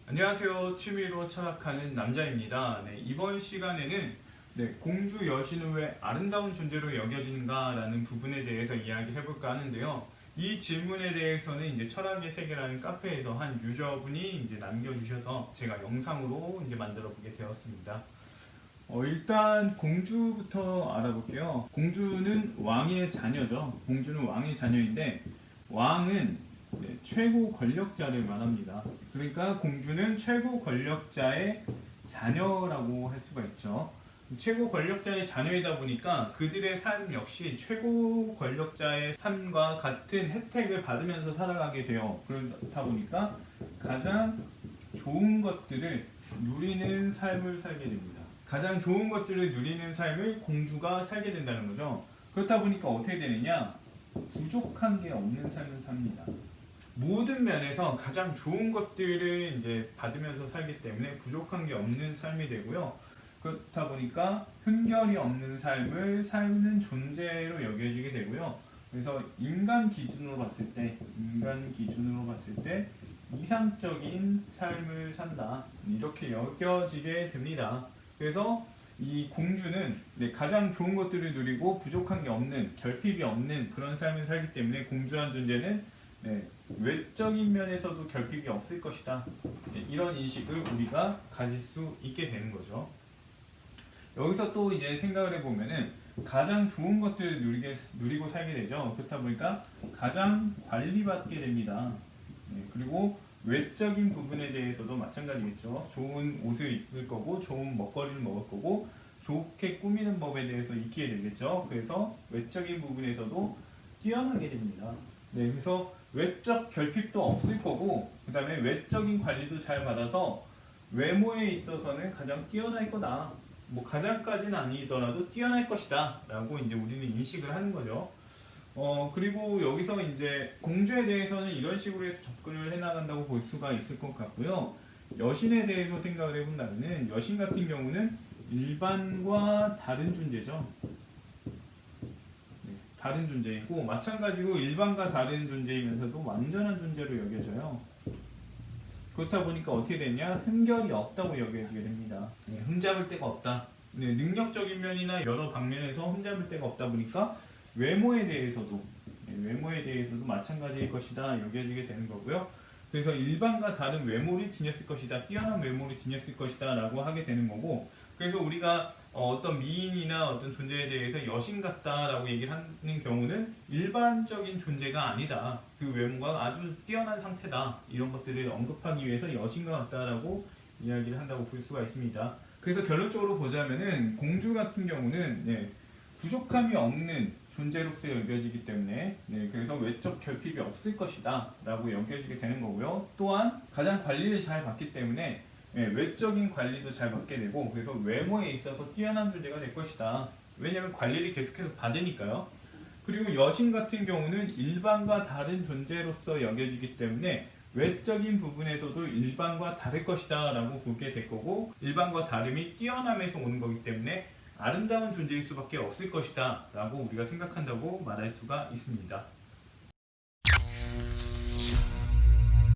안녕하세요. 취미로 철학하는 남자입니다. 이번 시간에는 공주 여신은 왜 아름다운 존재로 여겨지는가 라는 부분에 대해서 이야기해 볼까 하는데요. 이 질문에 대해서는 이제 철학의 세계라는 카페에서 한 유저분이 이제 남겨주셔서 제가 영상으로 이제 만들어 보게 되었습니다. 일단 공주부터 알아볼게요. 공주는 왕의 자녀죠. 공주는 왕의 자녀인데 왕은 최고 권력자를 말합니다. 그러니까 공주는 최고 권력자의 자녀라고 할 수가 있죠. 최고 권력자의 자녀이다 보니까 그들의 삶 역시 최고 권력자의 삶과 같은 혜택을 받으면서 살아가게 돼요. 그렇다 보니까 가장 좋은 것들을 누리는 삶을 살게 됩니다. 가장 좋은 것들을 누리는 삶을 공주가 살게 된다는 거죠. 그렇다 보니까 어떻게 되느냐? 부족한 게 없는 삶을 삽니다. 모든 면에서 가장 좋은 것들을 이제 받으면서 살기 때문에 부족한 게 없는 삶이 되고요. 그렇다 보니까 흠결이 없는 삶을 사는 존재로 여겨지게 되고요. 그래서 인간 기준으로 봤을 때 이상적인 삶을 산다. 이렇게 여겨지게 됩니다. 그래서 이 공주는 가장 좋은 것들을 누리고 부족한 게 없는, 결핍이 없는 그런 삶을 살기 때문에 공주란 존재는 외적인 면에서도 결핍이 없을 것이다. 이런 인식을 우리가 가질 수 있게 되는 거죠. 여기서 또 이제 생각을 해보면은 가장 좋은 것들을 누리고 살게 되죠. 그렇다 보니까 가장 관리받게 됩니다. 그리고 외적인 부분에 대해서도 마찬가지겠죠. 좋은 옷을 입을 거고, 좋은 먹거리를 먹을 거고, 좋게 꾸미는 법에 대해서 익히게 되겠죠. 그래서 외적인 부분에서도 뛰어나게 됩니다. 그래서 외적 결핍도 없을 거고, 그 다음에 외적인 관리도 잘 받아서 외모에 있어서는 가장 뛰어날 거다. 뭐 가장까지는 아니더라도 뛰어날 것이다. 라고 이제 우리는 인식을 하는 거죠. 그리고 여기서 이제 공주에 대해서는 이런 식으로 해서 접근을 해나간다고 볼 수가 있을 것 같고요. 여신에 대해서 생각을 해본다면 여신 같은 경우는 일반과 다른 존재죠. 다른 존재이고 마찬가지로 일반과 다른 존재이면서도 완전한 존재로 여겨져요. 그렇다 보니까 어떻게 되냐? 흠결이 없다고 여겨지게 됩니다. 흠잡을 데가 없다. 능력적인 면이나 여러 방면에서 흠잡을 데가 없다 보니까 외모에 대해서도 마찬가지일 것이다 여겨지게 되는 거고요. 그래서 일반과 다른 외모를 지녔을 것이다, 뛰어난 외모를 지녔을 것이다 라고 하게 되는 거고, 그래서 우리가 어떤 미인이나 어떤 존재에 대해서 여신 같다라고 얘기를 하는 경우는 일반적인 존재가 아니다. 그 외모가 아주 뛰어난 상태다. 이런 것들을 언급하기 위해서 여신과 같다라고 이야기를 한다고 볼 수가 있습니다. 그래서 결론적으로 보자면은 공주 같은 경우는 부족함이 없는 존재로서 여겨지기 때문에 그래서 외적 결핍이 없을 것이다 라고 여겨지게 되는 거고요. 또한 가장 관리를 잘 받기 때문에 외적인 관리도 잘 받게 되고, 그래서 외모에 있어서 뛰어난 존재가 될 것이다. 왜냐하면 관리를 계속해서 받으니까요. 그리고 여신 같은 경우는 일반과 다른 존재로서 여겨지기 때문에 외적인 부분에서도 일반과 다를 것이다 라고 보게 될 거고, 일반과 다름이 뛰어남에서 오는 거기 때문에 아름다운 존재일 수밖에 없을 것이다 라고 우리가 생각한다고 말할 수가 있습니다.